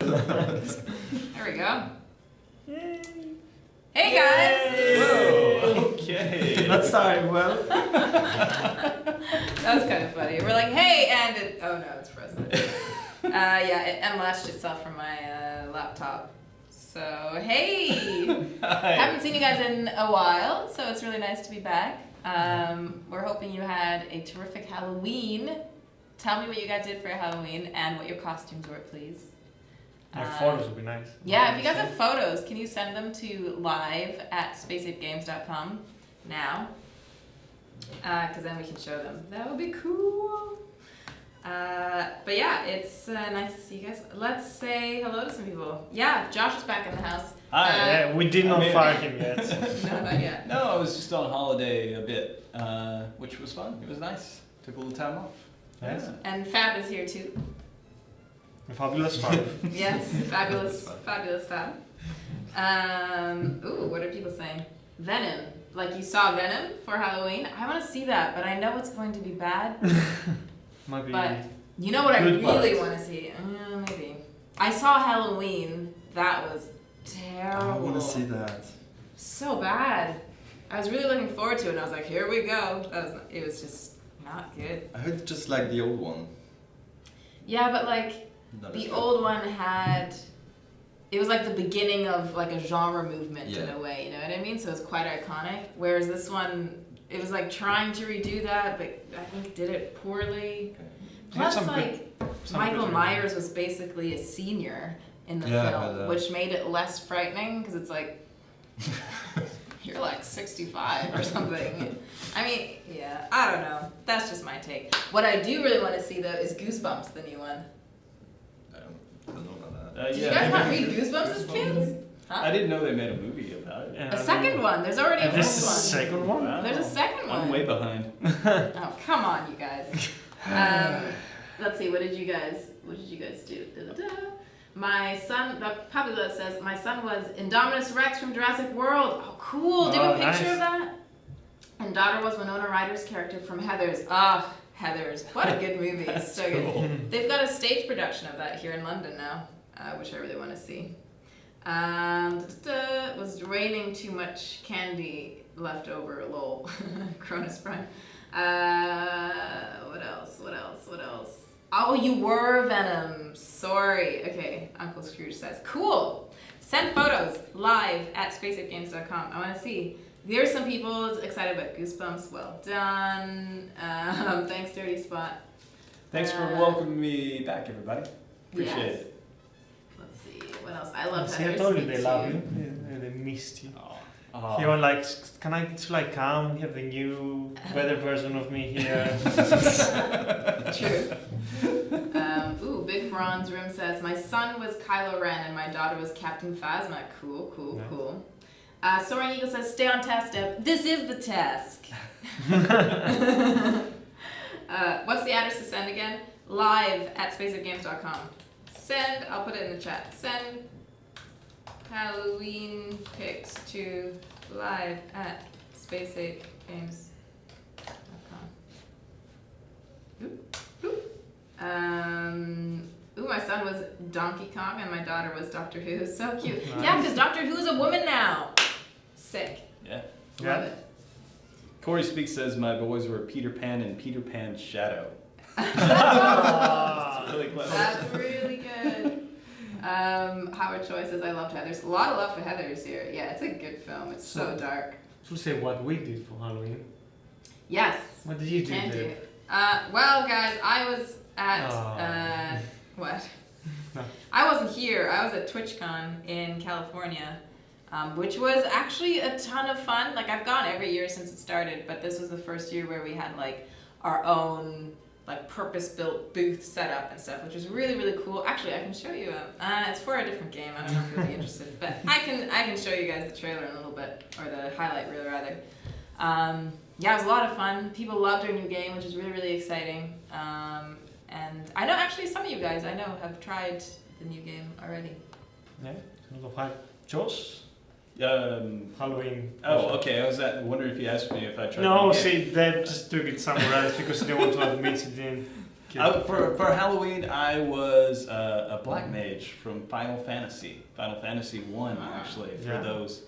There we go. Yay. Hey guys! Whoa, okay. That started well. That was kind of funny. We're like, hey, and it, oh no, it's frozen. Yeah, it unlatched itself from my laptop. So, hey! Hi. Haven't seen you guys in a while, so it's really nice to be back. We're hoping you had a terrific Halloween. Tell me what you guys did for Halloween and what your costumes were, please. Photos would be nice. Yeah, if you guys have photos, can you send them to live@spaceapegames.com now? Because then we can show them. That would be cool. But yeah, it's nice to see you guys. Let's say hello to some people. Yeah, Josh is back in the house. Hi. Yeah, we did not fire him yet. No, not yet. No, I was just on holiday a bit, which was fun. It was nice. Took a little time off. Yes. Yeah. And Fab is here too. Fabulous fun. Yes, fabulous, fabulous Fab. Ooh, what are people saying? Venom. Like you saw Venom for Halloween? I want to see that, but I know it's going to be bad. Might be. But you know what I good really parts. want to see? Maybe. I saw Halloween. That was terrible. I want to see that. So bad. I was really looking forward to it, and I was like, here we go. It was just not good. I heard just like the old one. Yeah, but like, Not as the good. old one had, it was like the beginning of like a genre movement in a way, you know what I mean? So it was quite iconic. Whereas this one, it was like trying to redo that, but I think did it poorly. Plus, some like, some Michael good Myers was basically a senior in the Yeah, I heard film, that. which made it less frightening because it's like, you're like 65 or something. I mean, yeah, I don't know. That's just my take. What I do really want to see though is Goosebumps, the new one. I don't know about that. Did you guys not read Goosebumps as kids? Huh? I didn't know they made a movie about it. Yeah, A second one. There's already a And this first is the one. second one? Wow. There's a second one. I'm way behind. Oh, come on, you guys. Let's see. What did you guys do? Da-da-da. My son, Pablo says, my son was Indominus Rex from Jurassic World. Oh, cool. Do you have a Oh, picture nice. of that? And daughter was Winona Ryder's character from Heathers. Ah, Heathers. What a good movie. That's So good. cool. They've got a stage production of that here in London now, which I really want to see. Was raining too much candy left over, lol. Cronus Prime. What else? Oh, you were Venom. Sorry. Okay, Uncle Scrooge says. Cool. Send photos live@spaceapegames.com. I want to see. There's some people excited about Goosebumps. Well done. Thanks, Dirty Spot. Thanks for welcoming me back, everybody. Appreciate Yes. it. Let's see. What else? I love See, I Heather's told you Sweet they love too. you. They missed you. Oh. You were like, can I come? You have the new, better version of me here. True. Ooh, Big Bronze Room says, my son was Kylo Ren and my daughter was Captain Phasma. Cool. Nice. Cool. Soaring Eagle says, stay on task, Deb. This is the task. What's the address to send again? live@spaceapegames.com. Send, I'll put it in the chat. Send Halloween pics to live@spaceapegames.com. Ooh, my son was Donkey Kong and my daughter was Doctor Who. So cute. Nice. Yeah, because Doctor Who's a woman now. Sick. Yeah. Love it. Corey Speaks says my boys were Peter Pan and Peter Pan's Shadow. Ah. Really clever. That's really good. Howard Choi says, I loved Heathers. A lot of love for Heathers here. Yeah, it's a good film. It's so dark. Should say what we did for Halloween. Yes. What did you do? Can do. Dave? Well, guys, I was at, Oh. what? No. I wasn't here. I was at TwitchCon in California, which was actually a ton of fun. Like, I've gone every year since it started, but this was the first year where we had, like, our own, like, purpose-built booth set up and stuff, which was really, really cool. Actually, I can show you. It's for a different game. I don't know if you're really interested, but I can show you guys the trailer in a little bit, or the highlight reel, rather. Yeah, it was a lot of fun. People loved our new game, which is really, really exciting. And I know actually some of you guys I know have tried the new game already. Yeah, a lot of hype. Josh? Halloween. Oh, okay. I was wondering if you asked me if I tried. No, the game. see, they just took it somewhere else because they want to admit it in. For Halloween, I was a black mage from Final Fantasy. Final Fantasy 1, actually, for Yeah. those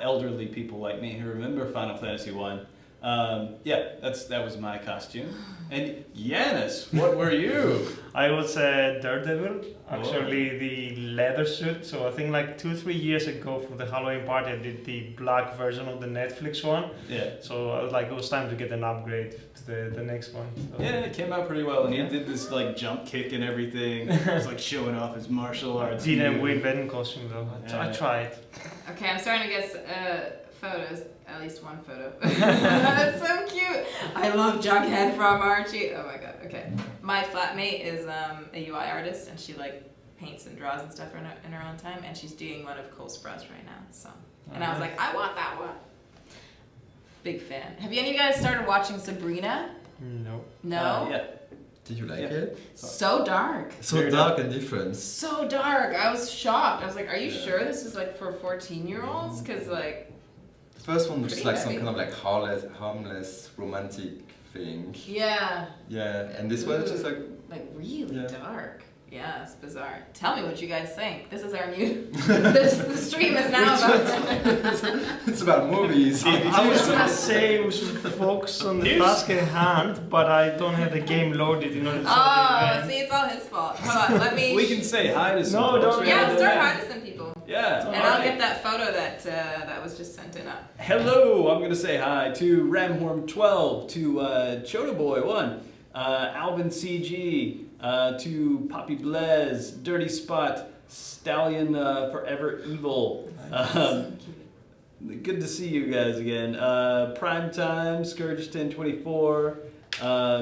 elderly people like me who remember Final Fantasy 1. That was my costume. And Yanis, what were you? I was a Daredevil, actually the leather suit. So I think like 2-3 years ago for the Halloween party, I did the black version of the Netflix one. Yeah. So I was like, it was time to get an upgrade to the next one. So. Yeah, it came out pretty well, and Yeah. he did this like jump kick and everything. He was like showing off his martial arts. Didn't move. win wedding costume though. I tried. Okay, I'm starting to get photos. At least one photo. That's so cute. I love Jughead from Archie. Oh my god. Okay. My flatmate is a UI artist, and she like paints and draws and stuff in her own time, and she's doing one of Cole Sprouse right now. So, and I was like, I want that one. Big fan. Have any of you guys started watching Sabrina? No. No. Yeah. Did you like Yeah. it? So dark. So Very dark and different. So dark. I was shocked. I was like, are you Yeah. sure this is like for 14-year-olds? Because like. The first one was just Pretty like some heavy. kind of like harmless romantic thing. Yeah. Yeah, and this one is just like Like really Yeah. dark. Yeah, it's bizarre. Tell me what you guys think. This is our new. The stream is now about. it's about movies. I was gonna say we should focus on the task at hand, but I don't have the game loaded in order to Oh, see, it's all his fault. Hold on, let me. We can say hi to some No, folks. don't- We Yeah, gotta do start that. hi to some people, Yeah. and all I'll right. get that photo that was just sent in up. Hello, I'm gonna say hi to Ramhorn12, to Chodaboy1, Alvin CG, to Poppy Blaze, Dirty Spot, Stallion Forever Evil. Good to see you guys again. Primetime, Scourge 1024,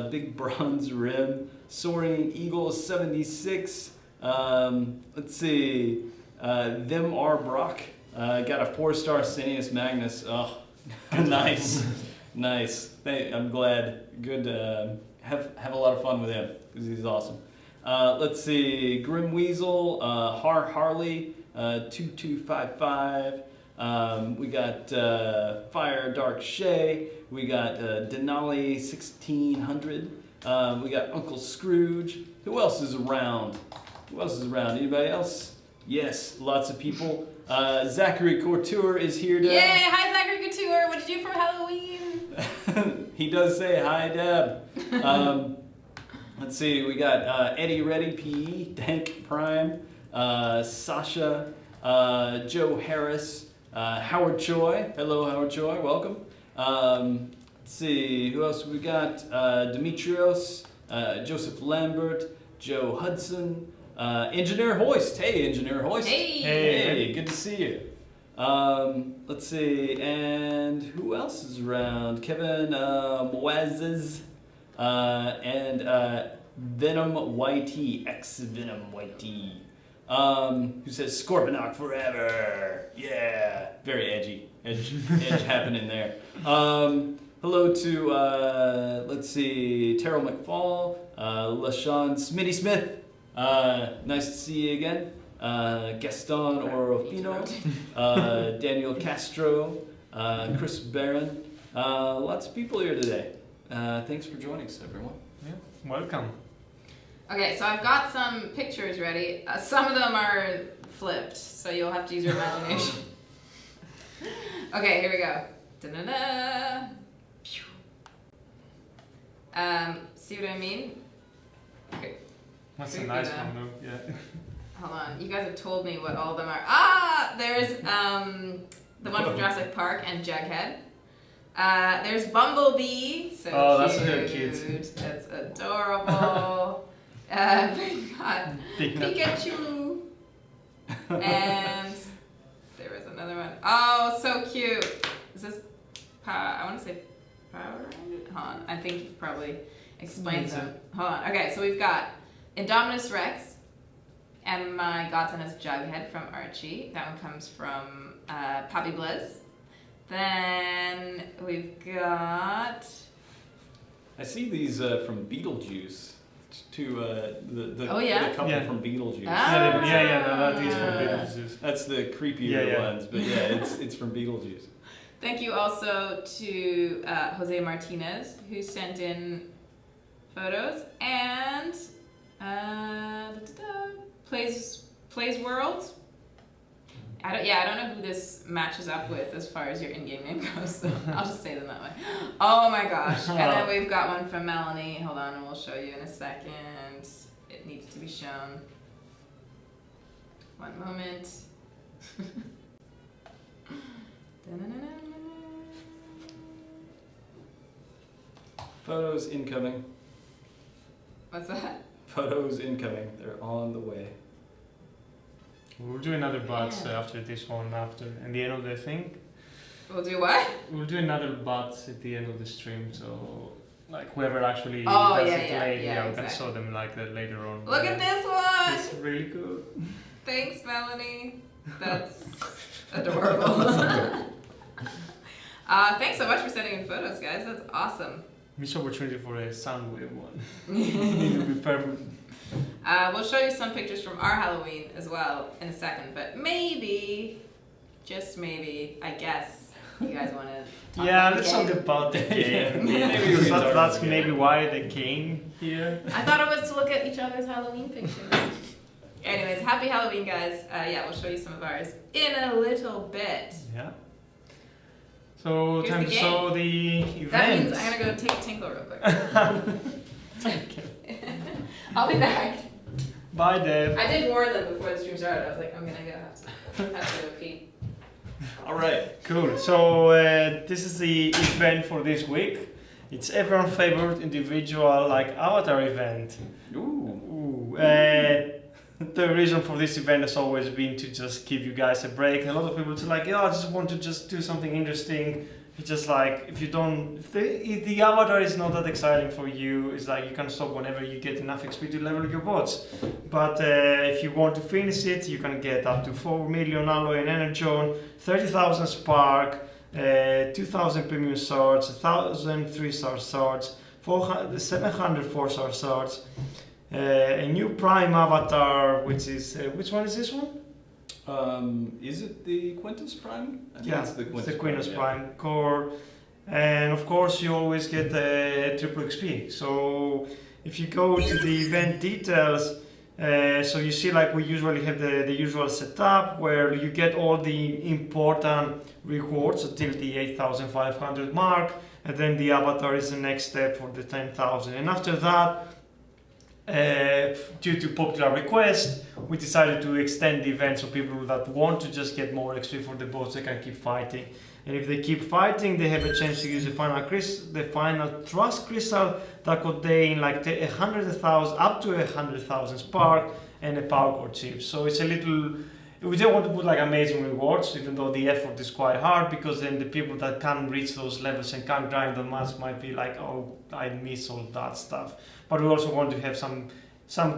Big Bronze Rim, Soaring Eagle 76. Let's see. Them are Brock. Got a 4-star Cineas Magnus. Oh, nice, nice. I'm glad. Good. Have a lot of fun with him because he's awesome. Let's see. Grim Weasel, Harley, 2255. We got Fire Dark Shay. We got Denali 1600. We got Uncle Scrooge. Who else is around? Anybody else? Yes, lots of people. Zachary Couture is here to. Yay! Hi, Zachary Couture. What did you do for Halloween? He does say hi, Deb. Let's see. We got Eddie Reddy PE, Dank Prime, Sasha, Joe Harris, Howard Choi. Hello, Howard Choi. Welcome. Let's see. Who else we got? Demetrios, Joseph Lambert, Joe Hudson. Engineer Hoist. Hey, Engineer Hoist. Hey. Hey, good to see you. Let's see, and who else is around? Kevin Moazes, and Venom YT, X-Venom YT, who says Scorponok forever. Yeah, very edgy. Edge happening there. Hello to, let's see, Terrell McFall, LaShawn Smitty Smith. Nice to see you again. Gaston Orofino, Daniel Castro, Chris Barron. Lots of people here today. Thanks for joining us, everyone. Yeah. Welcome. Okay, so I've got some pictures ready. Some of them are flipped, so you'll have to use your imagination. Okay, here we go. Da-da-da. Phew. See what I mean? Okay. That's a Creepy, nice though. one though. Yeah. Hold on, you guys have told me what all of them are. Ah, there's the one from Jurassic Park and Jughead. There's Bumblebee. So Oh, that's cute. very cute. That's adorable. We've got Big cat. Pikachu. And there was another one. Oh, so cute. Is this I want to say Power Ranger? Hold on, I think you've probably explained them. Hold on. Okay, so we've got Indominus Rex, and my godson is Jughead from Archie. That one comes from Poppy Blizz. Then we've got. I see these from Beetlejuice. To the Oh, yeah? the couple Yeah. from Beetlejuice. Ah. That is from Yeah. Beetlejuice. That's the creepier Yeah, yeah. ones, but yeah, it's from Beetlejuice. Thank you also to Jose Martinez, who sent in photos, and plays world. I don't know who this matches up with as far as your in-game name goes, so I'll just say them that way. Oh my gosh. And then we've got one from Melanie. Hold on, and we'll show you in a second. It needs to be shown. One moment. Photos incoming. What's that? Photos incoming. They're on the way. We'll do another bots after this one, at the end of the thing. We'll do what? We'll do another bots at the end of the stream, so like whoever actually Oh, does yeah, it yeah, late, yeah, we can exactly. show them like that later on. Look at this one! It's really cool. Thanks, Melanie. That's adorable. Thanks so much for sending in photos, guys. That's awesome. Missed opportunity for a Soundwave one. It'll be perfect. We'll show you some pictures from our Halloween as well in a second, but maybe, just maybe, I guess, you guys want to Yeah, let's talk about the game. Maybe we That's maybe why they came here. I thought it was to look at each other's Halloween pictures. Anyways, happy Halloween, guys. Yeah, we'll show you some of ours in a little bit. Yeah. So Here's time the to show the event. That means I'm gonna go take Tinkle real quick. I'll be back. Bye, Deb. I did warn them before the stream started. I was like, I'm gonna have to go pee. All right. Cool. So this is the event for this week. It's everyone's favorite individual avatar event. Ooh. The reason for this event has always been to just give you guys a break. A lot of people say I just want to just do something interesting. It's just if the avatar is not that exciting for you, it's you can stop whenever you get enough XP to level your bots. But if you want to finish it, you can get up to 4 million alloy and energon, 30,000 spark, 2,000 premium swords, 1,000 3-star swords, 700 4-star swords, a new prime avatar, which is which one is this one? Is it the Quintus Prime? I think Yeah, it's the Quintus, Quintus yeah. Prime core, and of course you always get triple XP. So if you go to the event details, so you see we usually have the usual setup where you get all the important rewards until the 8,500 mark, and then the avatar is the next step for the 10,000, and after that, due to popular request, we decided to extend the event so people that want to just get more XP for the boss, they can keep fighting. And if they keep fighting, they have a chance to use the final trust crystal that contain 100,000 up to 100,000 spark and a power core chip. So it's a little. We don't want to put amazing rewards, even though the effort is quite hard, because then the people that can't reach those levels and can't grind that much might be oh, I miss all that stuff. But we also want to have some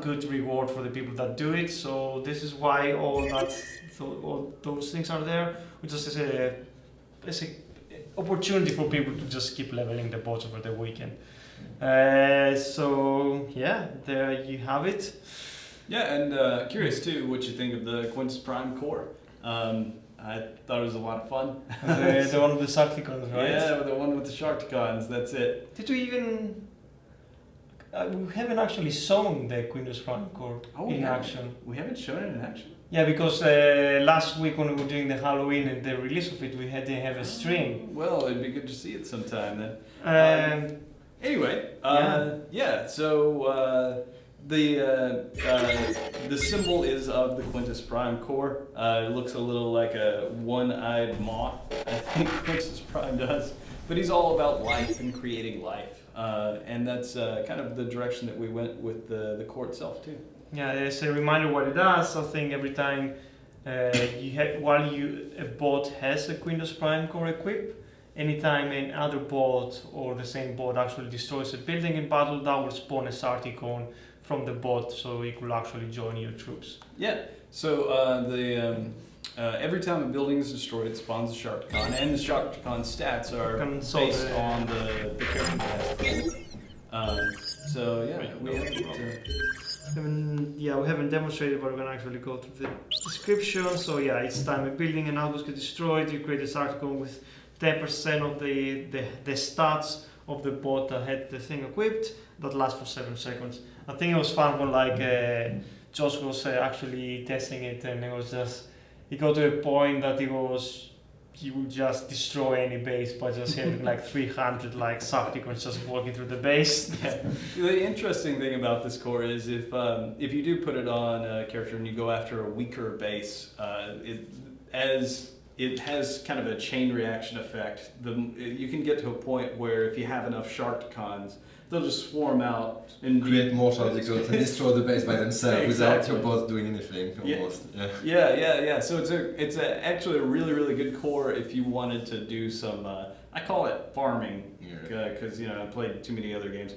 good reward for the people that do it. So this is why all those things are there. We just it's a opportunity for people to just keep leveling the bots over the weekend. So yeah, there you have it. Yeah, and curious too what you think of the Quintus Prime core. I thought it was a lot of fun. The one with the Sarticons, right? Yeah, the one with the Sharkticons, that's it. Did we even... we haven't actually shown the Quintus Prime core in action. We haven't shown it in action? Yeah, because last week when we were doing the Halloween and the release of it, we had to have a stream. Well, it'd be good to see it sometime then. Anyway, so the symbol is of the Quintus Prime core. It looks a little like a one-eyed moth, I think Quintus Prime does. But he's all about life and creating life. And that's kind of the direction that we went with the core itself too. Yeah, as a reminder what it does, I think every time while a bot has a Quintus Prime core equipped, anytime another bot or the same bot actually destroys a building in battle, that will spawn a Sarticon from the bot, so it will actually join your troops. Yeah, so every time a building is destroyed, it spawns a Sharkticon, and the Sharkticon stats are based on the character that has so yeah, we haven't demonstrated, but we're gonna actually go through the description. So yeah, each time a building and outpost get destroyed, you create a Sarticon with 10% of the stats of the bot that had the thing equipped that lasts for 7 seconds. I think it was fun when like Josh was actually testing it, and it was just, he got to a point that he would just destroy any base by just having like 300 like subsequents just walking through the base. Yeah. The interesting thing about this core is if you do put it on a character and you go after a weaker base, it has kind of a chain reaction effect. You can get to a point where if you have enough Sharkticons, they'll just swarm out and create more Sharkticons and destroy the base by themselves without your boss doing anything almost. Yeah. So it's actually a really good core if you wanted to do some. I call it farming because I played too many other games.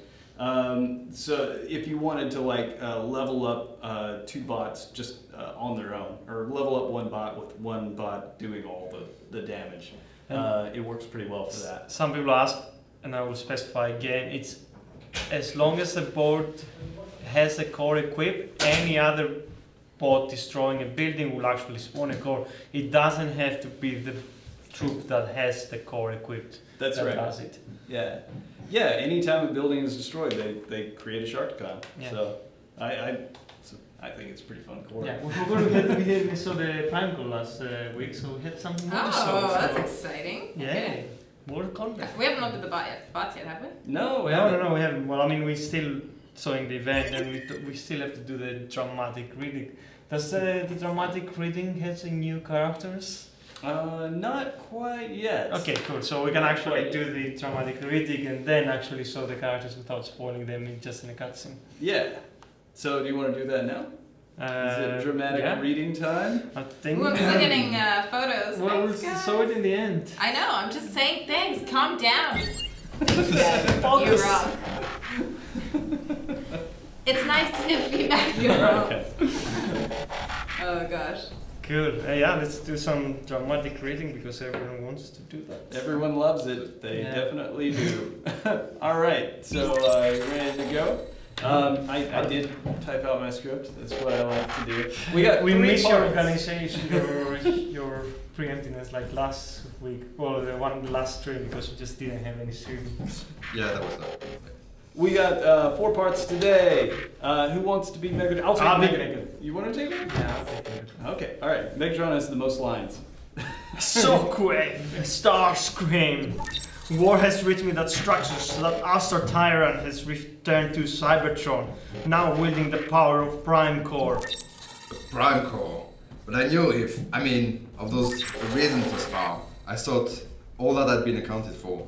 So if you wanted to like level up 2 bots just on their own, or level up 1 bot with 1 bot doing all the damage, it works pretty well for that. Some people ask, and I will specify again, it's as long as the board has a core equipped, any other bot destroying a building will actually spawn a core. It doesn't have to be the troop that has the core equipped. That's right. Does it. Yeah. Anytime a building is destroyed, they create a Sharkticon. Yeah. So I think it's a pretty fun core. Yeah, we saw the Prime Core last week, so we had something more to show. Oh, that's exciting. Yeah, Okay. more content. We haven't looked at the bots yet, have we? No, we haven't. Well, I mean, we're still showing the event, and we still have to do the dramatic reading. Does the dramatic reading has any new characters? Not quite yet. Okay, cool. So we can actually do the dramatic reading and then actually show the characters without spoiling them just in a cutscene. Yeah. So do you want to do that now? Is it dramatic reading time? I think. Ooh, I'm still getting photos. Well, Thanks, guys. show it in the end. I know. I'm just saying thanks. Calm down. Focus. You're wrong. It's nice to give feedback. You're wrong. Okay. Oh gosh. Cool. Yeah, let's do some dramatic reading because everyone wants to do that. Everyone loves it. They definitely do. All right. So you ready to go? I did type out my script. That's what I like to do. We miss your parts. organization, your preemptiveness like last week. Well, the last stream because we just didn't have any stream. Yeah, that was that. We got 4 parts today. Who wants to be Megatron? I'll take Megatron. You want to take it? Yeah, I'll take it. Okay. All right. Megatron has the most lines. Shockwave, Starscream. War has reached me that structures that Astar Tyrant has returned to Cybertron, now wielding the power of Prime Core. Prime Core. But I knew of those reasons thus far, I thought all that had been accounted for.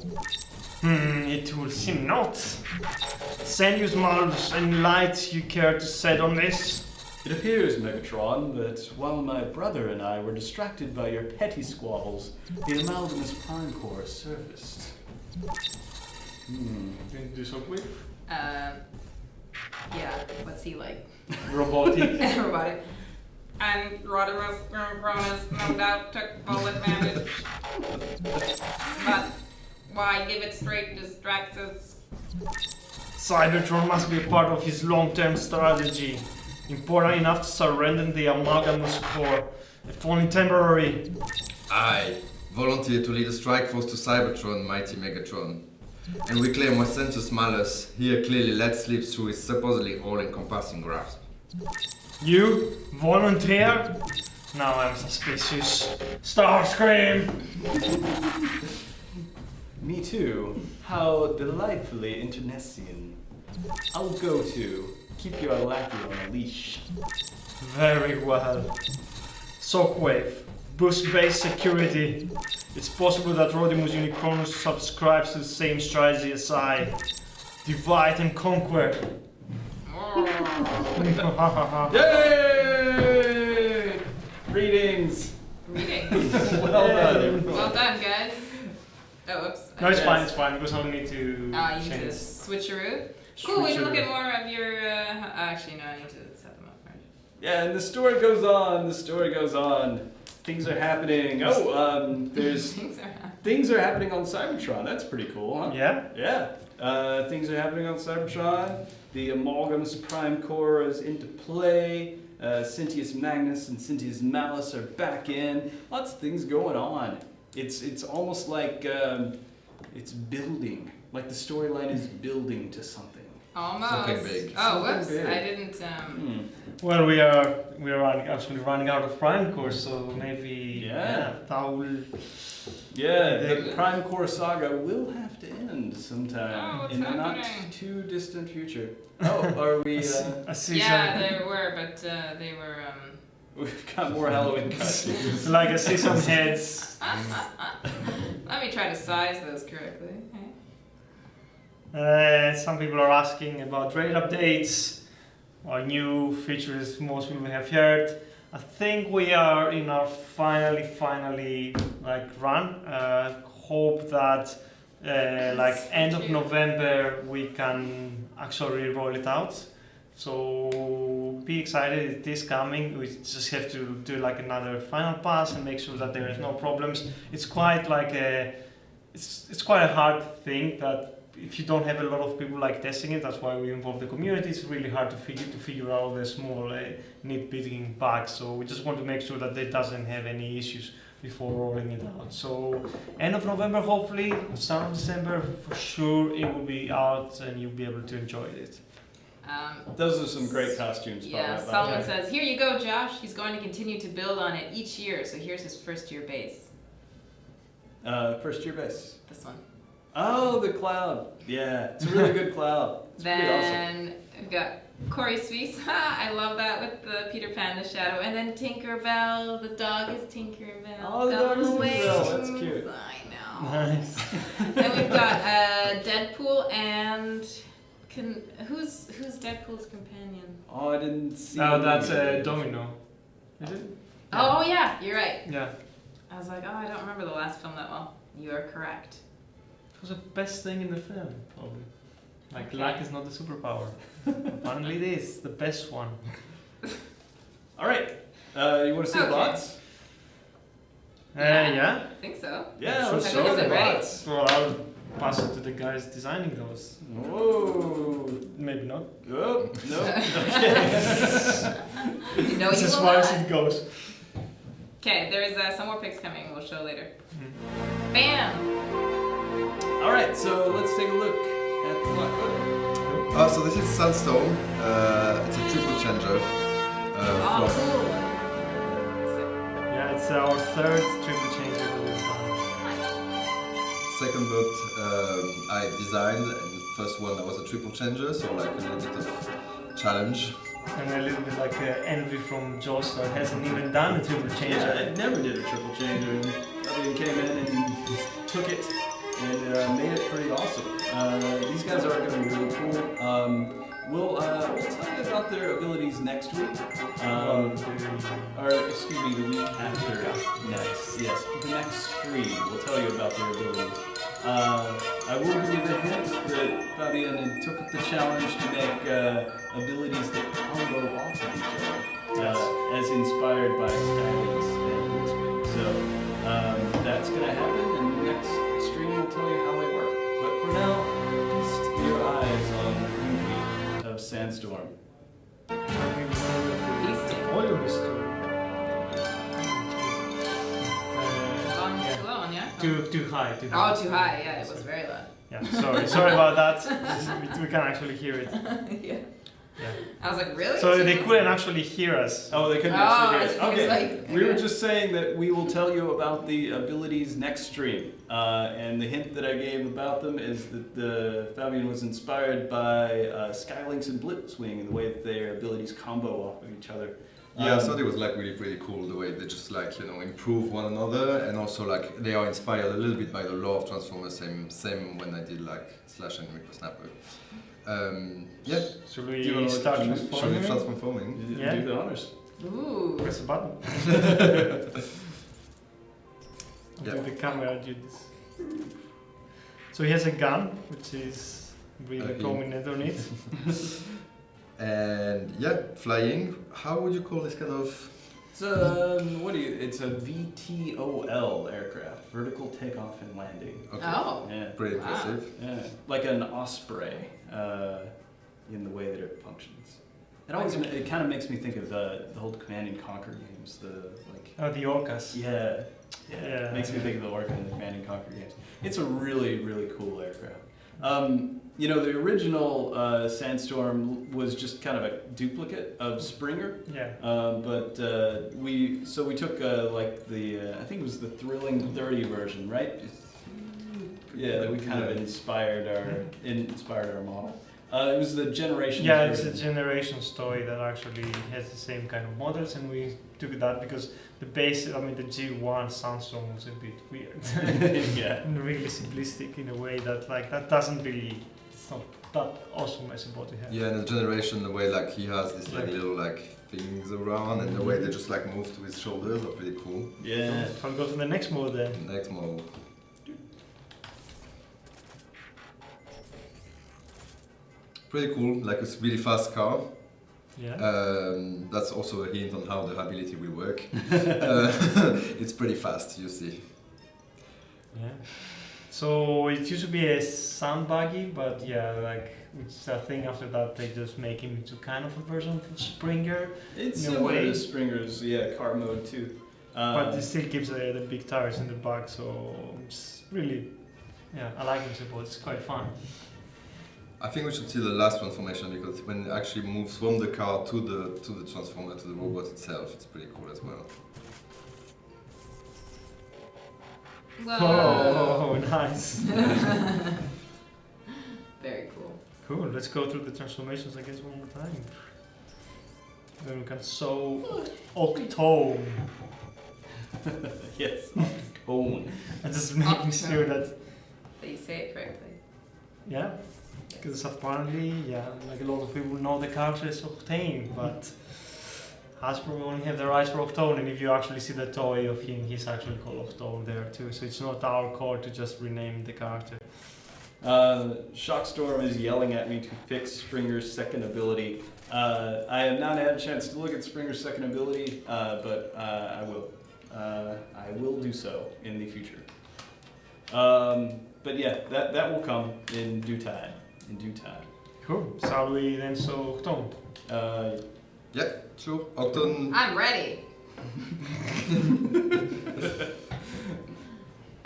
It will seem not. Send you smiles and light you care to set on this. It appears, Megatron, that while my brother and I were distracted by your petty squabbles, the Amalgamous Prime Core surfaced. Can you do Shockwave? Yeah. What's he like? Robotic. Robotic. And Rodimus Cronus no doubt took full advantage. But why give it straight distracts us? Cybertron must be a part of his long-term strategy. Important enough to surrender the Amalgamous Core, if only temporary. I volunteer to lead a strike force to Cybertron, mighty Megatron. And reclaim what Sensus Malus here clearly let slip through his supposedly all-encompassing grasp. You? Volunteer? Now I'm suspicious. Starscream! Me too. How delightfully internecine. I'll go to. Keep your lackey on a leash. Very well. Shockwave. Boost base security. It's possible that Rodimus Unicronus subscribes to the same strategy as I. Divide and conquer. Yay! Greetings. Reading. Well done. Well done, guys. Oh, oops. No, it's fine because I need to You need to change. switcheroo. Cool, we can look at more of your. Actually, no, I need to set them up first. Yeah, and the story goes on. The story goes on. Things are happening. Oh, there's things are happening on Cybertron. That's pretty cool, huh? Yeah? Yeah. Things are happening on Cybertron. The Amalgamous Prime Core is into play. Sentius Magnus and Sentius Malus are back in. Lots of things going on. It's almost like it's building. Like the storyline is building to something. Almost. Something big. Oh, Something whoops! big. I didn't. Well, we are actually running out of Prime Core, so maybe that will. Yeah, the Prime Core saga will have to end sometime Oh, what's in the not happening? too distant future. Oh, are we? A season. Yeah, there were, but they were. We've got more Halloween costumes. Like a season heads. Let me try to size those correctly. Some people are asking about raid updates or new features most people have heard. I think we are in our finally like run. Hope that like end of November we can actually roll it out. So be excited, it is coming. We just have to do like another final pass and make sure that there is no problems. It's quite like it's quite a hard thing that if you don't have a lot of people like testing it, that's why we involve the community. It's really hard to figure out the small nitpicking bugs. So we just want to make sure that it doesn't have any issues before rolling it out. So end of November, hopefully, start of December, for sure it will be out and you'll be able to enjoy it. Those are some great costumes. Yeah, Solomon says, here you go, Josh. He's going to continue to build on it each year. So here's his first year base. First year base. This one. Oh, the cloud. Yeah, it's a really good cloud. It's pretty awesome. Then we've got Corey Suisse. I love that with the Peter Pan, the shadow. And then Tinkerbell. The dog is Tinkerbell. Oh, the dog is Tinkerbell. That's Wings. cute. I know. Nice. Then we've got Deadpool and who's Deadpool's companion? Oh, I didn't see. Oh, that's Domino. Is it? Oh yeah, you're right. Yeah. I was like, oh, I don't remember the last film that well. You are correct. It was the best thing in the film, probably. Like, Okay. luck is not the superpower. Apparently it is, the best one. All right. You want to see the Okay. bots? Yeah. I think so. Yeah, Sure, let's sure. show the Is it ready? bots. Well, I'll pass it to the guys designing those. Whoa. Maybe not. Oh, no. Okay. No, It's you as will far as not. it goes. Okay, there's some more pics coming. We'll show later. Bam! All right, so let's take a look at the bot. So this is Sandstorm. It's a triple changer. Oh, From cool. Yeah, it's our third triple change that we've done. second book I designed, and the first one that was a triple changer, so like a little bit of challenge. And a little bit like envy from Josh that hasn't even done a triple change. Yeah, I never did a triple changer, and Fabian came in and took it and made it pretty awesome. These guys are going to be really cool. We'll tell you about their abilities next week. Or excuse me, the week after next. Yes, the next stream. We'll tell you about their abilities. I will give you the hint that Fabian took up the challenge to make abilities that combo off of each other, as inspired by Stylings and Blitzwing. So that's going to happen, and the next stream will tell you how they work. But for now, feast your eyes on the beauty of Sandstorm. Feasting. Volume is too. On too low on, yeah? Too high. Oh, too high. Yeah, it was very loud. Yeah, sorry about that. We can actually hear it. Yeah. Yeah. I was like, really? So they couldn't actually hear us. Oh, they couldn't Oh, actually hear I us. think Okay, it's like- we were just saying that we will tell you about the abilities next stream. And the hint that I gave about them is that Fabian was inspired by Skylinks and Blitzwing and the way that their abilities combo off of each other. Yeah, I thought it was like really cool the way they just like, you know, improve one another, and also like they are inspired a little bit by the law of Transformers, same when I did like Slash and Micro Snapper. Yeah. Should Do you wanna we look start at the- Show me transforming? transforming. Yeah. Do the honors. Ooh. Press the button. Yeah. Do the camera do this? So he has a gun, which is really Okay. prominent on it. And yeah, flying. How would you call this kind of? It's it's a VTOL aircraft, vertical takeoff and landing. Okay. Oh. Yeah. Pretty Wow. impressive. Yeah, like an osprey in the way that it functions. It kind of makes me think of the old Command and Conquer games. Oh, the orcas. Yeah. It makes me think of the Orca and the Command and Conquer games. It's a really cool aircraft. You know, the original Sandstorm was just kind of a duplicate of Springer. Yeah. But we took like the I think it was the Thrilling 30 version, right? Yeah, that we kind of inspired our model. It was the Generations Yeah, it's a version. Generations toy that actually has the same kind of models, and we took that because the base, I mean, the G1 Sandstorm was a bit weird. Yeah. And really simplistic in a way that, like, that doesn't really, it's not that awesome as what we have. Yeah, and the generation, the way like he has this like Yeah. little like things around, and the way they just like move to his shoulders are pretty cool. Yeah. So I'll go to the next mode then. Next model. Pretty cool, like it's really fast car. Yeah. That's also a hint on how the ability will work. It's pretty fast, you see. Yeah. So it used to be a sand buggy, but yeah, like it's a thing after that they just make him into kind of a version of Springer, It's In a similar way. to Springer's car mode too. but it still keeps the big tires in the back, so it's really, yeah, I like it, but it's quite fun. I think we should see the last transformation because when it actually moves from the car to the transformer to the robot itself, it's pretty cool as well. Whoa. Oh, nice. Very cool. Cool, let's go through the transformations I guess one more time. Then we can sew Octone. Yes. Oh. And just making sure that, That you say it correctly. yeah, because apparently, yeah, like a lot of people know the character is Octane, but Hasbro only have the rights for Octone, and if you actually see the toy of him, he's actually called Octone there too, so it's not our call to just rename the character. Shockstorm is yelling at me to fix Springer's second ability. I have not had a chance to look at Springer's second ability, but I will. I will do so in the future. But yeah, that will come in due time. In due time. Cool, shall we then sew Octone? Yeah, sure. Octone. I'm ready.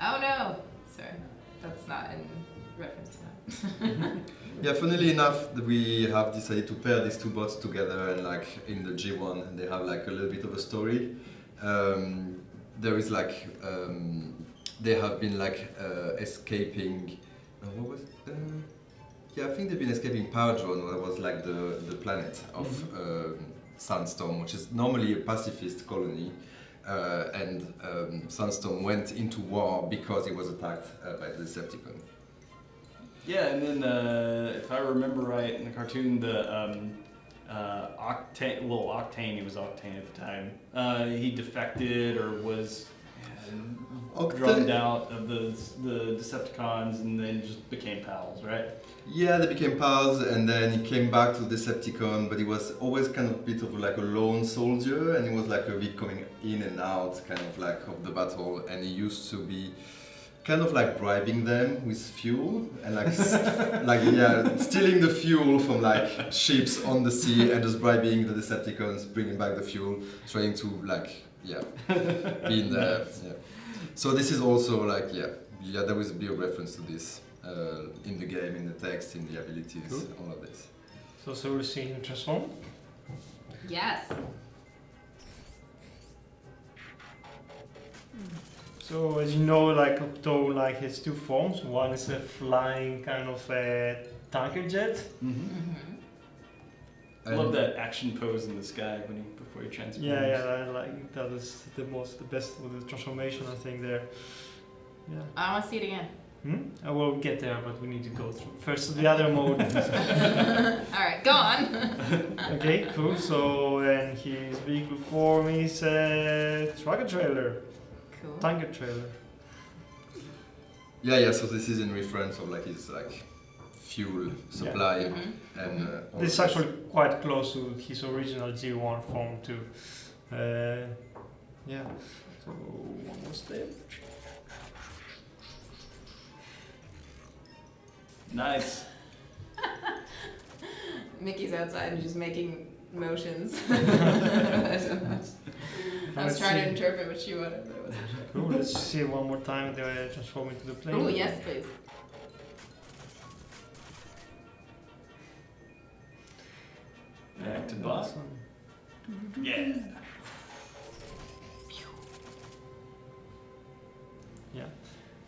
Oh no. Sorry. That's not in reference to that. Yeah, funnily enough, we have decided to pair these two bots together, and like in the G1, they have like a little bit of a story. There is like they have been like escaping. What was? Yeah, I think they've been escaping Power Drone, where was like the planet of Sandstorm, which is normally a pacifist colony. And Sandstorm went into war because it was attacked by the Decepticon. Yeah, and then if I remember right in the cartoon, the Octane, well, Octane, he was Octane at the time. He defected or was drummed out of the Decepticons, and then just became pals, right? Yeah, they became pals, and then he came back to Decepticon, but he was always kind of a bit of like a lone soldier, and he was like a bit coming in and out, kind of like of the battle, and he used to be kind of like bribing them with fuel, and like, stealing the fuel from like ships on the sea, and just bribing the Decepticons, bringing back the fuel, trying to like, be in there. Yeah. So this is also like, there was a big reference to this. In the game, in the text, in the abilities, Cool. all of this. So we'll see him transform. Yes. So as you know, like Octone like has two forms. One is a flying kind of a tanker jet. I love that action pose in the sky before he transforms. Yeah, I like that is the best with the transformation I think there. Yeah. I want to see it again. I will get there, but we need to go through first the other mode. Alright, go on. Okay, cool. So then his vehicle form is a trucker trailer, Cool. tanker trailer. Yeah, so this is in reference of like his like fuel supply and. all This is of actually quite close to his original G1 form too. Yeah. So one more step. Nice. Mickey's outside and just making motions. I was trying to interpret what she wanted, but it wasn't sure. Cool. Let's see one more time the transform into the plane. Oh, yes, please. Back to bot. Yeah.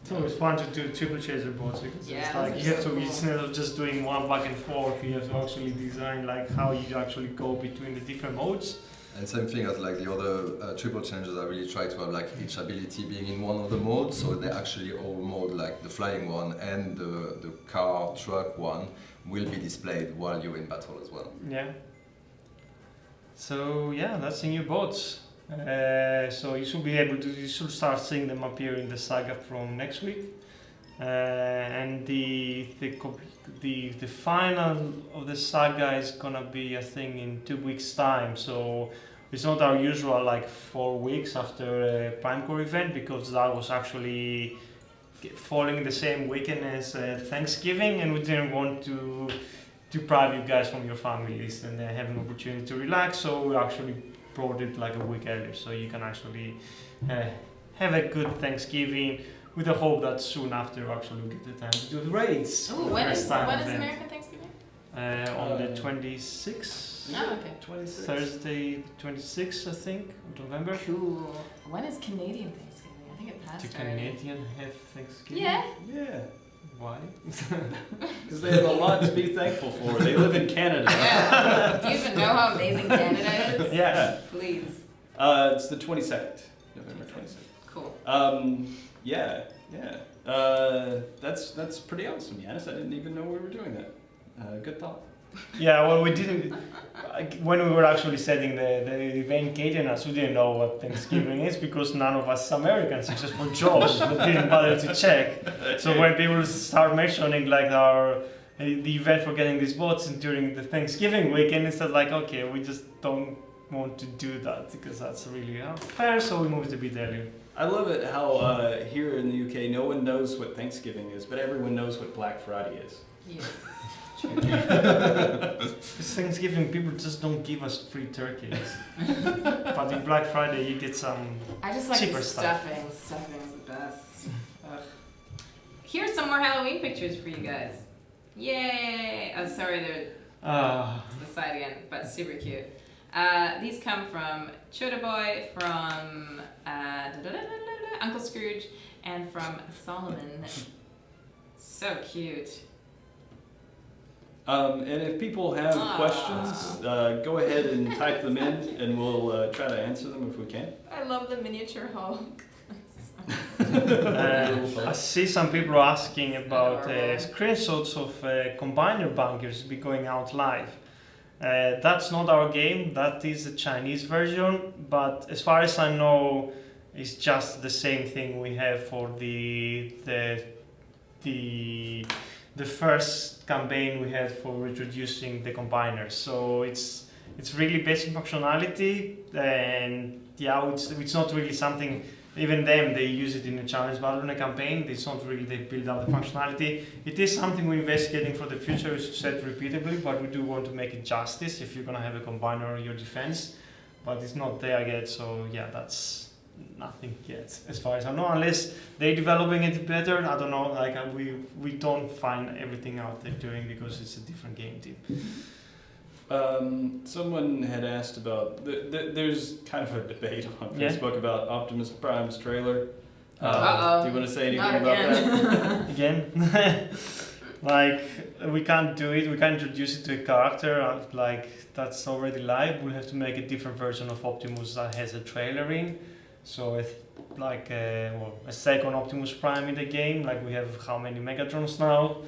It's always fun to do triple chaser bots because Yeah, it's like those you are have so to, cool. instead of just doing one back and forth, you have to actually design like how you actually go between the different modes. And same thing as like the other triple changes, I really try to have like each ability being in one of the modes, so they actually all mode, like the flying one and the car truck one will be displayed while you're in battle as well. Yeah. So yeah, that's the new bots. So you should be able to, you should start seeing them appear in the saga from next week. And the final of the saga is gonna be, I think, in 2 weeks' time. So it's not our usual like 4 weeks after a Prime Core event, because that was actually falling the same weekend as Thanksgiving, and we didn't want to deprive you guys from your families and have an opportunity to relax. So we actually brought it like a week earlier, so you can actually have a good Thanksgiving, with the hope that soon after actually we get the time to do the raids. Ooh, when is event. American Thanksgiving? On the 26th, Oh, okay. 26. Thursday 26th, I think, of November. Cool. When is Canadian Thanksgiving? I think it passed The already. Canadian have Thanksgiving. Yeah. Yeah. Why? Because they have a lot to be thankful for. They live in Canada. Yeah. Do you even know how amazing Canada is? Yeah. Please. It's the 22nd, November 22nd. Cool. Yeah. That's pretty awesome, Yanis. I didn't even know we were doing that. Good thought. Yeah, well, we didn't. When we were actually setting the event, Katie and us, we didn't know what Thanksgiving is, because none of us Americans, except for jobs, we didn't bother to check. So when people start mentioning like the event for getting these bots during the Thanksgiving weekend, it's like, okay, we just don't want to do that because that's really unfair, so we moved a bit earlier. I love it how here in the UK, no one knows what Thanksgiving is, but everyone knows what Black Friday is. Yes. It's Thanksgiving, people just don't give us free turkeys. But in Black Friday, you get some. I just like Cheaper the stuff. stuffing. Stuffing is the best. Ugh. Here's some more Halloween pictures for you guys. Yay! Oh, sorry, they're the side again, but super cute. These come from Chota Boy, from Uncle Scrooge, and from Solomon. So cute. And if people have questions, go ahead and type them in, and we'll try to answer them if we can. I love the miniature Hulk. I see some people asking about screenshots of combiner bunkers be going out live. That's not our game, that is a Chinese version, but as far as I know, it's just the same thing we have for the first campaign we had for introducing the combiners. So it's really basic functionality, and yeah, it's not really something. Even them, they use it in a challenge battle in a campaign. It's not really they build up the functionality. It is something we're investigating for the future, as said repeatedly, but we do want to make it justice if you're gonna have a combiner on your defense. But it's not there yet, so yeah, that's nothing yet, as far as I know. Unless they're developing it better, I don't know. Like we don't find everything out there doing, because it's a different game team. Someone had asked about, there's kind of a debate on Facebook about Optimus Prime's trailer. Do you want to say anything about that? Again? Like, we can't do it, we can't introduce it to a character, like, that's already live. We'll have to make a different version of Optimus that has a trailer in. So, like, a second Optimus Prime in the game, like we have how many Megatrons now?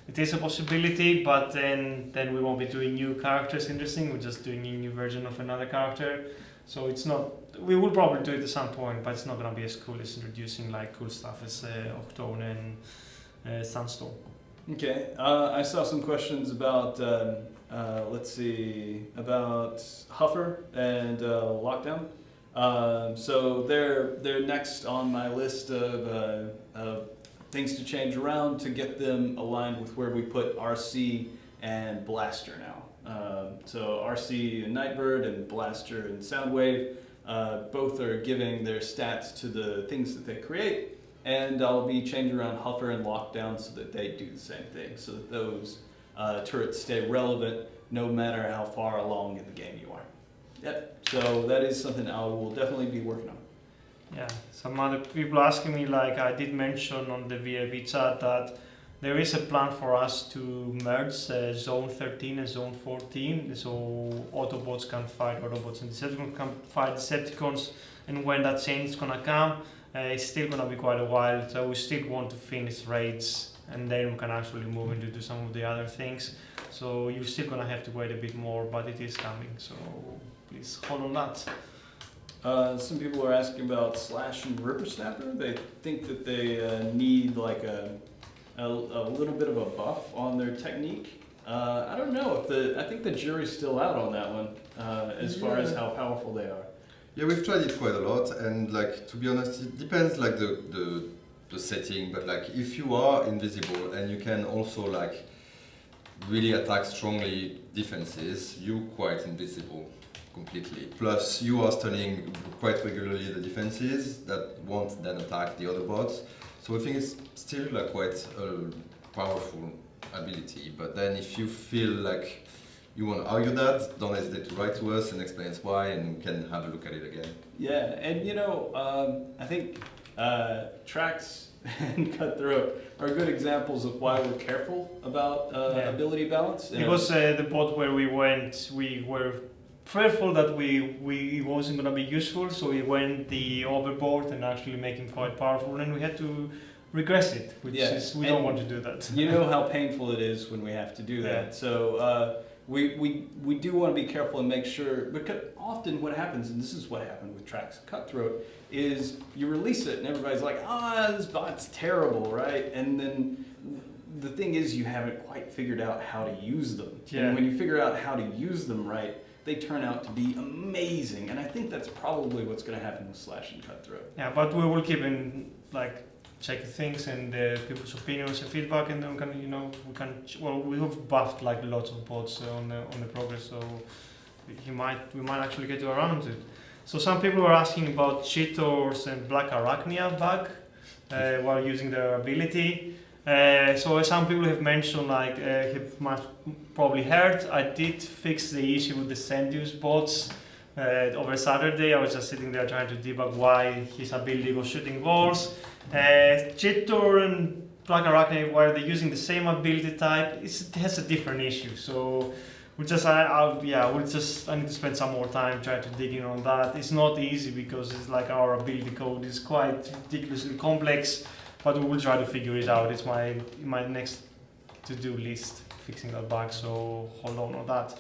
It is a possibility, but then we won't be doing new characters interesting, we're just doing a new version of another character. So it's not, we will probably do it at some point, but it's not gonna be as cool as introducing like cool stuff as Octone and Sandstorm. Okay, I saw some questions about, let's see, about Huffer and Lockdown. So they're next on my list of things to change around to get them aligned with where we put RC and Blaster now. So RC and Nightbird and Blaster and Soundwave, both are giving their stats to the things that they create, and I'll be changing around Huffer and Lockdown so that they do the same thing, so that those turrets stay relevant no matter how far along in the game you are. Yep. So that is something I will definitely be working on. Yeah, some other people asking me, like I did mention on the VIP chat, that there is a plan for us to merge Zone 13 and Zone 14, so Autobots can fight Autobots and Decepticons can fight Decepticons, and when that change is gonna come, it's still gonna be quite a while, so we still want to finish raids, and then we can actually move into do some of the other things. So you're still gonna have to wait a bit more, but it is coming, so please hold on that. Some people are asking about Slash and Rippersnapper. They think that they need like a little bit of a buff on their technique. I don't know if I think the jury's still out on that one as far as how powerful they are. Yeah, we've tried it quite a lot, and like to be honest, it depends like the setting. But like if you are invisible and you can also like really attack strongly defenses, you quite invisible completely. Plus you are stunning quite regularly the defenses that won't then attack the other bots. So I think it's still like quite a powerful ability. But then if you feel like you want to argue that, don't hesitate to write to us and explain us why, and we can have a look at it again. Yeah, and you know, I think Trax and Cutthroat are good examples of why we're careful about ability balance. Because the bot where we went, we were fearful that it wasn't going to be useful, so we went the overboard and actually make him quite powerful, and we had to regress it, which is, we don't want to do that. You know how painful it is when we have to do that. Yeah. So we do want to be careful and make sure, because often what happens, and this is what happened with Trax and Cutthroat, is you release it and everybody's like, this bot's terrible, right? And then the thing is, you haven't quite figured out how to use them. Yeah. And when you figure out how to use them right, they turn out to be amazing. And I think that's probably what's going to happen with Slash and Cutthroat. Yeah, but we will keep in, like, check things and people's opinions and feedback, and then we can, you know, we have buffed like lots of bots on the progress, so we might actually get around it. So some people were asking about Cheetors and Black Arachnia bug while using their ability. So some people have mentioned, like, have probably heard, I did fix the issue with the Sendius bots over Saturday. I was just sitting there trying to debug why his ability was shooting walls. Cheetor and Black Arachne, while they're using the same ability type, it has a different issue. So I need to spend some more time trying to dig in on that. It's not easy because it's like our ability code is quite ridiculously complex, but we will try to figure it out. It's my next to-do list, fixing that bug, so hold on that.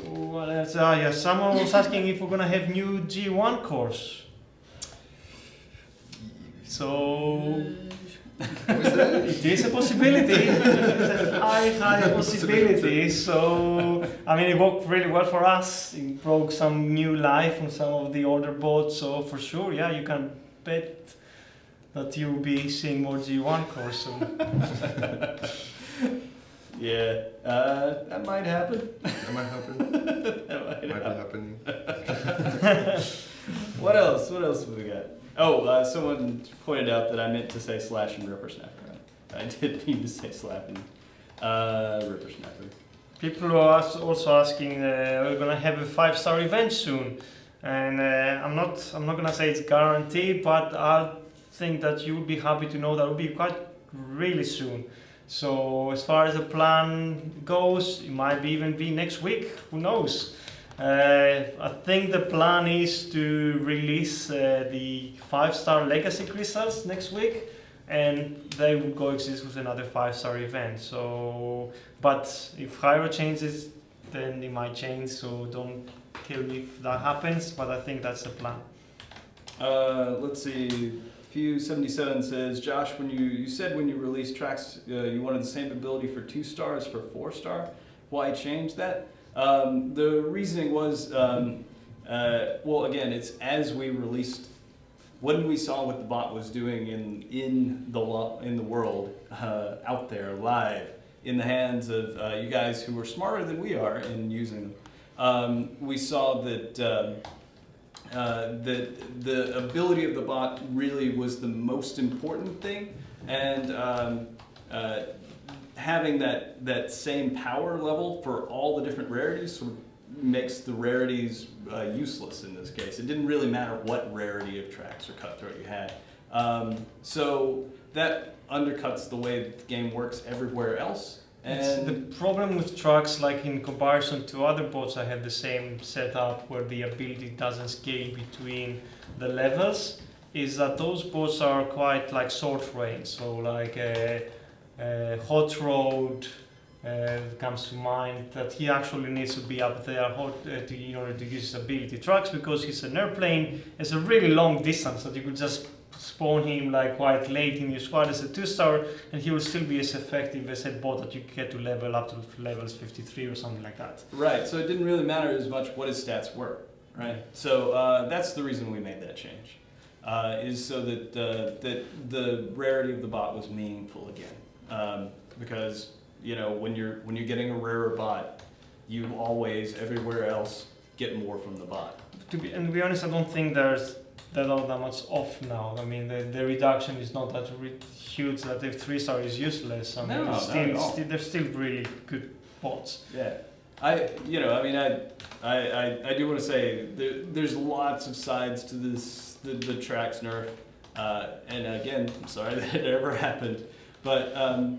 What else? Someone was asking if we're gonna have new G1 course. So it is a possibility. It's a high possibility. So I mean, it worked really well for us. It broke some new life on some of the older bots. So for sure, yeah, you can bet that you'll be seeing more G1 course soon. Yeah, that might happen. That might happen. That Might be happening. What else? What else have we got? Oh, someone pointed out that I meant to say Slash and Rippersnapper. I did mean to say Slap and Rippersnapper. People are also asking, we're gonna have a 5-star event soon, and I'm not gonna say it's guaranteed, but I think that you would be happy to know that it will be quite really soon. So as far as the plan goes, it might even be next week. Who knows? I think the plan is to release the 5-star legacy crystals next week, and they will coexist with another 5-star event. So, but if Hyro changes, then it might change. So don't kill me if that happens. But I think that's the plan. Let's see. Few77 says, Josh, when you said when you released tracks, you wanted the same ability for 2 stars for 4-star. Why change that? The reasoning was, well, again, it's as we released, when we saw what the bot was doing in the world, out there, live, in the hands of you guys who were smarter than we are in using them, we saw that the ability of the bot really was the most important thing, and having that same power level for all the different rarities sort of makes the rarities useless in this case. It didn't really matter what rarity of tracks or cutthroat you had. So that undercuts the way that the game works everywhere else. And the problem with trucks, like in comparison to other bots, I had the same setup where the ability doesn't scale between the levels, is that those bots are quite like short range. So like Hot Rod comes to mind, that he actually needs to be up there in order to use his ability. Trucks, because he's an airplane, it's a really long distance that you could just spawn him like quite late in your squad as a 2-star, and he will still be as effective as a bot that you get to level up to levels 53 or something like that. Right, so it didn't really matter as much what his stats were, right? So that's the reason we made that change, is so that that the rarity of the bot was meaningful again, because when you're getting a rarer bot, you always everywhere else get more from the bot. To be honest, I don't think there's that much off now. I mean, the reduction is not that huge that if 3-star is useless. I mean, they're still really good bots. Yeah, I do want to say there's lots of sides to this the tracks nerf, and again, I'm sorry that it ever happened, but I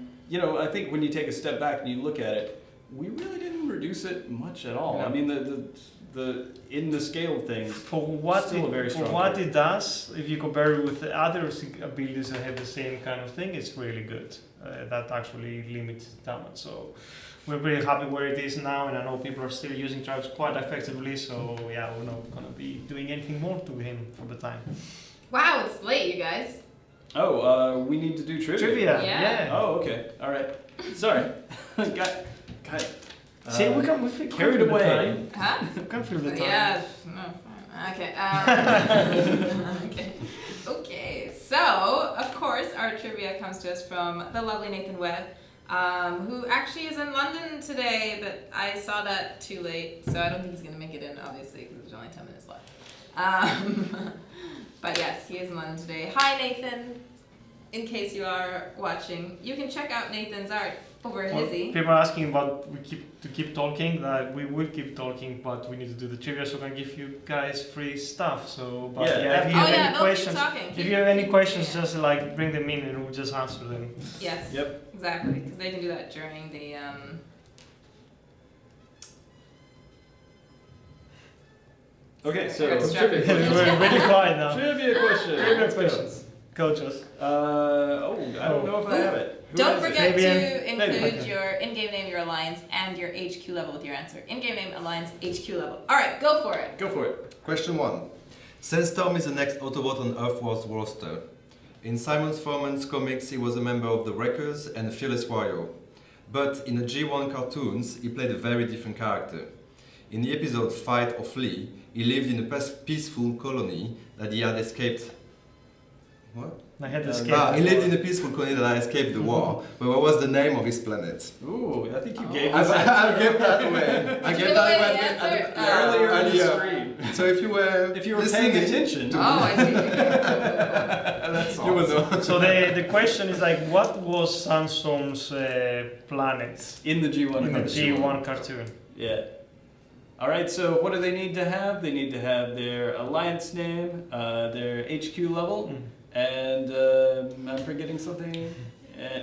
think when you take a step back and you look at it, we really didn't reduce it much at all. Yeah. I mean, the in the scale of things, For what it does, if you compare it with the other abilities that have the same kind of thing, it's really good. That actually limits damage. So we're really happy where it is now, and I know people are still using trucks quite effectively. So yeah, we're not gonna be doing anything more to him for the time. Wow, it's late, you guys. Oh, we need to do trivia. Yeah. Oh, okay. All right. Sorry. got See, we can carried feel the away. time. Huh? We can feel the time. Yeah. No. Okay. Okay. Okay. So, of course, our trivia comes to us from the lovely Nathan Webb, who actually is in London today, but I saw that too late, so I don't think he's going to make it in, obviously, because there's only 10 minutes left. But yes, he is in London today. Hi, Nathan. In case you are watching, you can check out Nathan's art over at Hizzy. People are asking about keep talking. We will keep talking, but we need to do the trivia, so I can give you guys free stuff. So, but if you have any questions, if you have any questions, just like bring them in and we'll just answer them. Yes. Yep. Exactly, because they can do that during the. Okay, so Trivia. We're really quiet now. trivia question. Trivia questions. Coaches. I don't know if I have it. Don't forget to include Fabian. your in-game name, your alliance, and your HQ level with your answer. In-game name, alliance, HQ level. All right, go for it. Go for it. Question 1. Sandstorm is the next Autobot on Earthworld's roster. In Simon Furman's comics, he was a member of the Wreckers and Fearless Warrior. But in the G1 cartoons, he played a very different character. In the episode Fight or Flee, he lived in a peaceful colony that he had escaped. What? I had escaped. He lived in a peaceful colony that had escaped the war. But what was the name of his planet? Ooh, I think you gave I us gave that away. I gave Give that away away the answer? earlier in the earlier. stream. So if you were paying attention, Oh, I see. that's you will know. So the question is like, what was Sandstorm's planet in the G1 in the cartoon. G1 cartoon? Yeah. All right. So what do they need to have? They need to have their alliance name, their HQ level. And I'm forgetting something.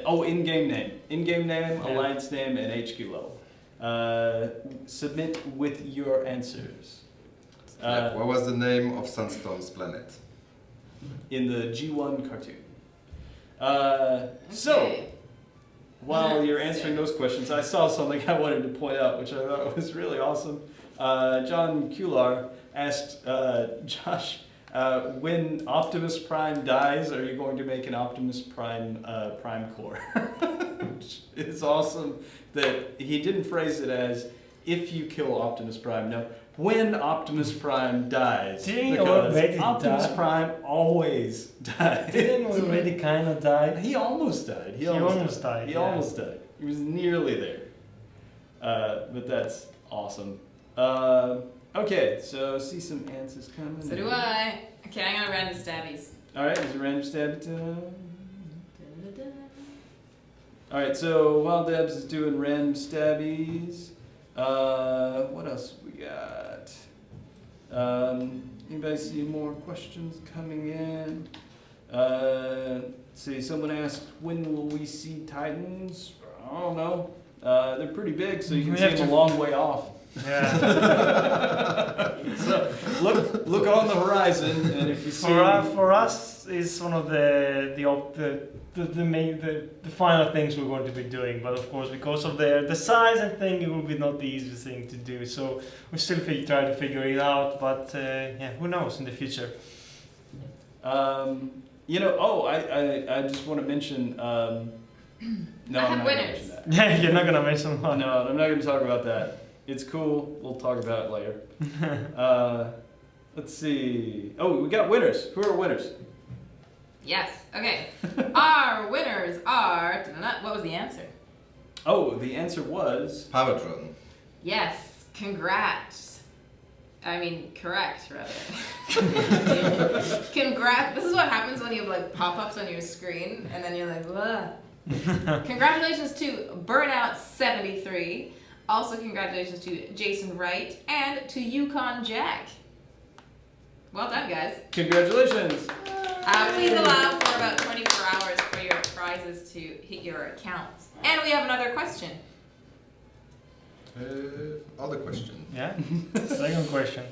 In-game name. In-game name, alliance name, and HQ level. Submit with your answers. What was the name of Sandstorm's planet? In the G1 cartoon. So, while you're answering those questions, I saw something I wanted to point out, which I thought was really awesome. John Kular asked Josh, when Optimus Prime dies, are you going to make an Optimus Prime Prime Core? Which is awesome that he didn't phrase it as if you kill Optimus Prime. No, when Optimus Prime dies. Didn't he because already Optimus die? Prime always dies. Didn't we already kind of die? He almost died. He almost died. He Yeah. almost died. He was nearly there. But that's awesome. Okay, so see some answers coming. So do I. Okay, I'm gonna random stabbies. All right, is it random stab time? All right, so Wild Debs is doing random stabbies. What else we got? Anybody see more questions coming in? Let's see, someone asked, when will we see Titans? I don't know. They're pretty big, so you can see them a long way off. Yeah. So look on the horizon, and if you see For us, it's one of the final things we're going to be doing. But of course, because of the size and thing, it will be not the easiest thing to do. So we still try to figure it out. But yeah, who knows in the future? You know, I just want to mention. No, I I'm have not gonna winners. mention that. Yeah, you're not gonna mention one. No, I'm not going to talk about that. It's cool. We'll talk about it later. Let's see. Oh, we got winners. Who are winners? Yes. Okay. Our winners are. What was the answer? Oh, the answer was. Powertron. Yes. Congrats. I mean, correct, rather. Congrats. This is what happens when you have like pop-ups on your screen, and then you're like, ugh. Congratulations to Burnout73. Also, congratulations to Jason Wright and to Yukon Jack. Well done, guys. Congratulations. Please allow for about 24 hours for your prizes to hit your accounts. And we have another question. Other question. Yeah. Second question.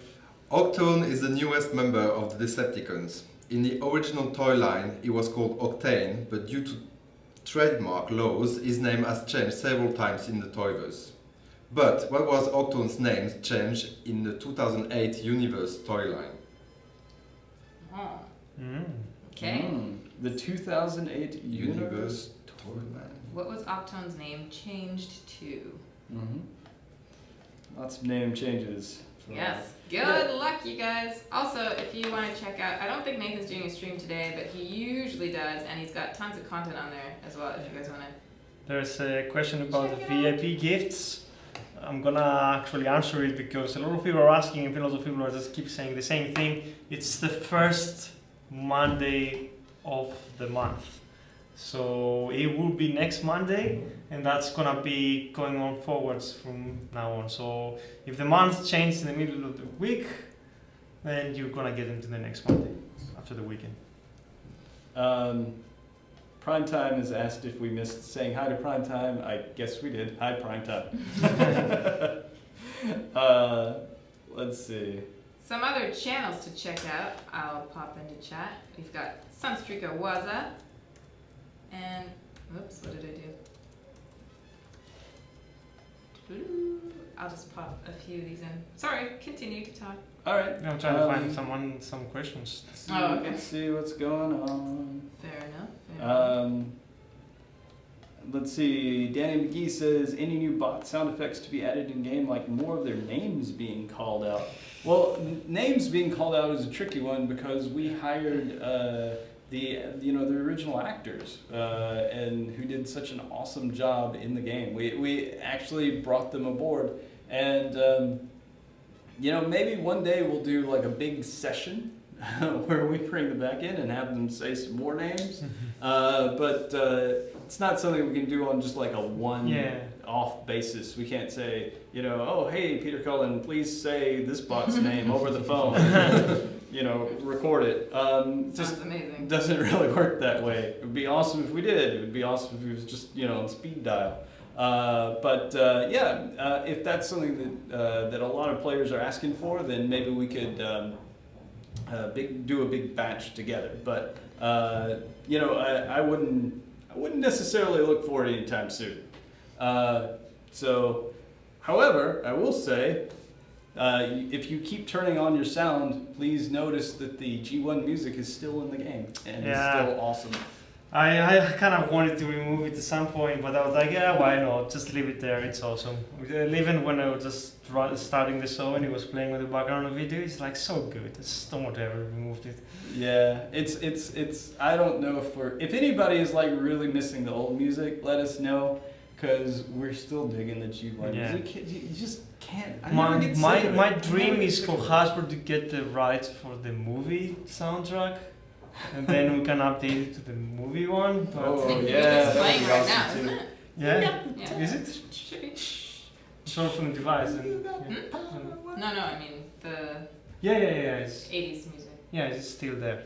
Octone is the newest member of the Decepticons. In the original toy line, he was called Octane, but due to trademark laws, his name has changed several times in the Toyverse. But what was Octone's name changed in the 2008 Universe toy line? Oh, Mm. okay. The 2008 Universe toy line. What was Octone's name changed to? Mm-hmm. Lots of name changes. Yes. Good luck, you guys. Also, if you want to check out, I don't think Nathan's doing a stream today, but he usually does, and he's got tons of content on there as well. If you guys want to. There's a question about Check the it VIP gifts. I'm gonna actually answer it because a lot of people are asking, and a lot of people are just keep saying the same thing. It's the first Monday of the month, so it will be next Monday, and that's gonna be going on forwards from now on. So if the month changes in the middle of the week, then you're gonna get into the next Monday after the weekend. Primetime has asked if we missed saying hi to Primetime. I guess we did. Hi, Primetime. Let's see. Some other channels to check out, I'll pop into chat. We've got Sunstreaker Waza, and whoops, what did I do? I'll just pop a few of these in. Sorry, continue to talk. All right. I'm trying to find some questions. Oh, okay. Let's see what's going on. Fair enough. Fair enough. Let's see. Danny McGee says, any new bot sound effects to be added in game, like more of their names being called out. Well, names being called out is a tricky one because we hired the original actors and who did such an awesome job in the game. We actually brought them aboard, and maybe one day we'll do like a big session where we bring them back in and have them say some more names. But it's not something we can do on just like a one-off basis. We can't say, oh, hey, Peter Cullen, please say this bot's name over the phone. Record it. Sounds amazing. Doesn't really work that way. It would be awesome if we did. It would be awesome if it was just, on speed dial. If that's something that a lot of players are asking for, then maybe we could do a big batch together. But I wouldn't necessarily look for it anytime soon. However, I will say, if you keep turning on your sound, please notice that the G1 music is still in the game and is still awesome. I kind of wanted to remove it at some point, but I was like, yeah, why not? Just leave it there. It's awesome. Even when I was just starting the show and it was playing with the background of video, it's like so good. Just don't ever removed it. Yeah, it's. I don't know if anybody is like really missing the old music, let us know, because we're still digging the G1 music. You just can't. My dream is for Hasbro to get the rights for the movie soundtrack. and then we can update it to the movie one. But Oh, I think yeah, it's that'd playing be right awesome now, too. isn't it? yeah, Yeah. is it? Should be. It's all from the device. And, No, I mean the yeah. It's 80s music. yeah, it's still there.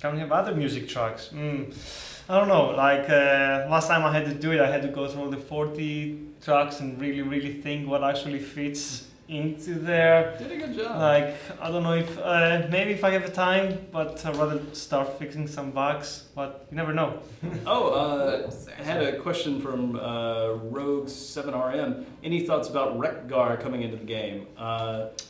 Can we have other music tracks? I don't know. Like last time I had to do it, I had to go through all the 40 tracks and really think what actually fits into there. Did a good job. Like, I don't know if, maybe if I have the time, but I'd rather start fixing some bugs, but you never know. Oh, Oops, sorry. I had a question from Rogue7RM. Any thoughts about Wreck-Gar coming into the game?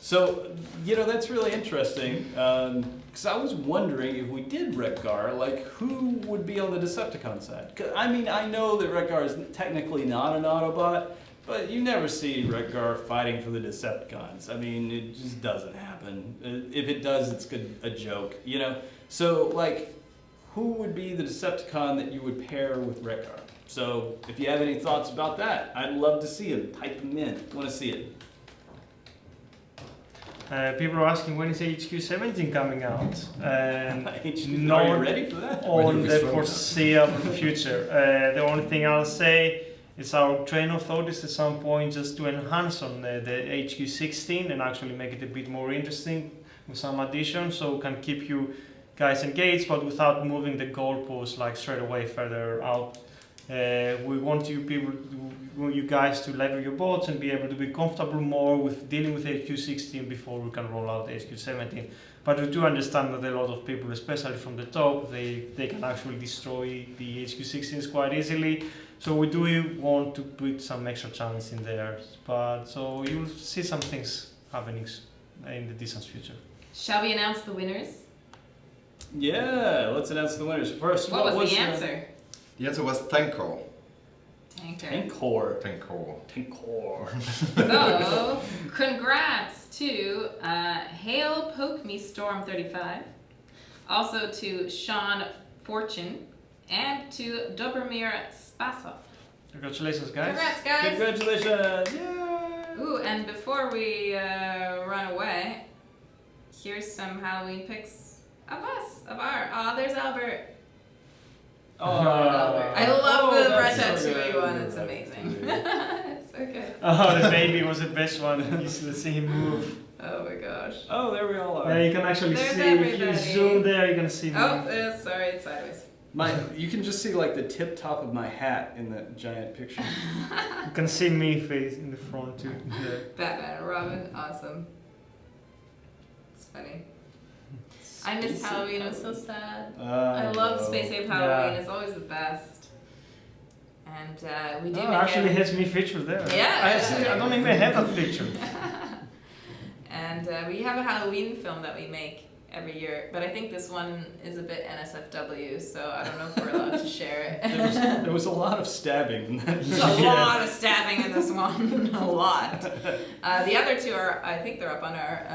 So, that's really interesting, because I was wondering if we did Wreck-Gar, like, who would be on the Decepticon side? 'Cause, I mean, I know that Wreck-Gar is technically not an Autobot, but you never see Wreck-Gar fighting for the Decepticons. I mean, it just doesn't happen. If it does, it's a joke, So, like, who would be the Decepticon that you would pair with Wreck-Gar? So, if you have any thoughts about that, I'd love to see them. Type them in. I want to see it. People are asking when is HQ17 coming out? And Are you not ready for that? When on do we the throw it out? foreseeable future. The only thing I'll say is our train of thought is at some point just to enhance on the HQ16 and actually make it a bit more interesting with some additions, so we can keep you guys engaged, but without moving the goalposts like straight away further out. We want you guys to level your boats and be able to be comfortable more with dealing with HQ16 before we can roll out HQ17. But we do understand that a lot of people, especially from the top, they can actually destroy the HQ16s quite easily. So we do want to put some extra challenge in there. But so you'll see some things happening in the distant future. Shall we announce the winners? Yeah, let's announce the winners. First, What was the answer? The answer was Tankor. Tanker. Tankor. So, congrats to Hail Poke Me Storm 35, also to Sean Fortune, and to Dobromir Spasov. Congratulations, guys. Congrats, guys! Congratulations! Yay! Ooh, and before we run away, here's some Halloween pics of us, there's Albert. Oh, I love the that's so Ratatouille good. one, it's amazing. It's so good. Oh, the baby was the best one. You should see him move. Oh my gosh. Oh, there we all are. Yeah, you can actually There's see, if you everybody. zoom there, you can see me. Oh, sorry, it's sideways. You can just see like the tip top of my hat in that giant picture. You can see me face in the front too. Yeah. Batman and Robin, awesome. It's funny. I miss Halloween, I'm so sad. I love Space Ape Halloween, it's always the best. And we do Oh, make actually it. has me featured there. Yeah. I don't even have that picture. And we have a Halloween film that we make every year, but I think this one is a bit NSFW, so I don't know if we're allowed to share it. There was a lot of stabbing in that. There's a lot of stabbing in this one, a lot. The other two are, I think they're up on our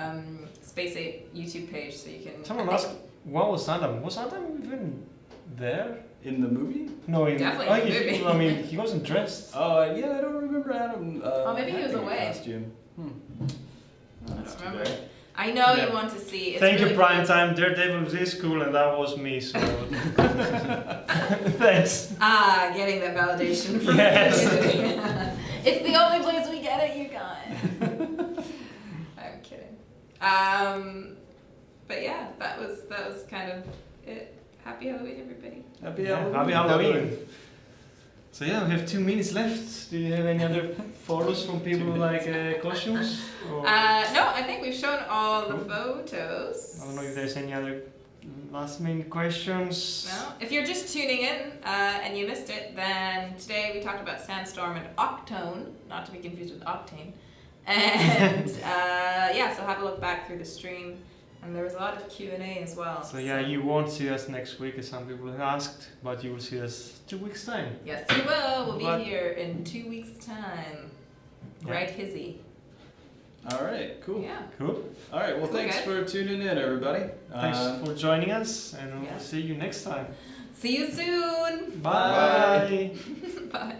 Space 8 YouTube page, so you can. Someone asked, what was Adam? Was Adam even there? In the movie? No, Definitely in the he- movie. I mean, he wasn't dressed. Yeah, I don't remember Adam. Maybe he was having a away. Costume. I That's don't too remember. bad. I know Yeah. you want to see. It's Thank really you, Prime cool. Time. Daredevil was this cool, and that was me, so. Thanks. Getting that validation from Yes. the community. It's the only place we get it, you guys. I'm kidding. But yeah, that was kind of it. Happy Halloween, everybody. Happy Yeah, Halloween. happy Halloween. So yeah, we have 2 minutes left. Do you have any other photos from people who like costumes? Or No, I think we've shown all the Cool. photos. I don't know if there's any other last minute questions. No? If you're just tuning in and you missed it, then today we talked about Sandstorm and Octone, not to be confused with Octane. And so have a look back through the stream. And there was a lot of Q&A as well. So yeah, you won't see us next week, as some people have asked, but you will see us 2 weeks time. Yes, you will. We'll But- be here in 2 weeks' time. Yeah. Right, Hizzy? All right, cool. Yeah. Cool. All right, well, Cool, thanks guys. for tuning in, everybody. Thanks for joining us, and yeah. we'll see you next time. See you soon. Bye. Bye.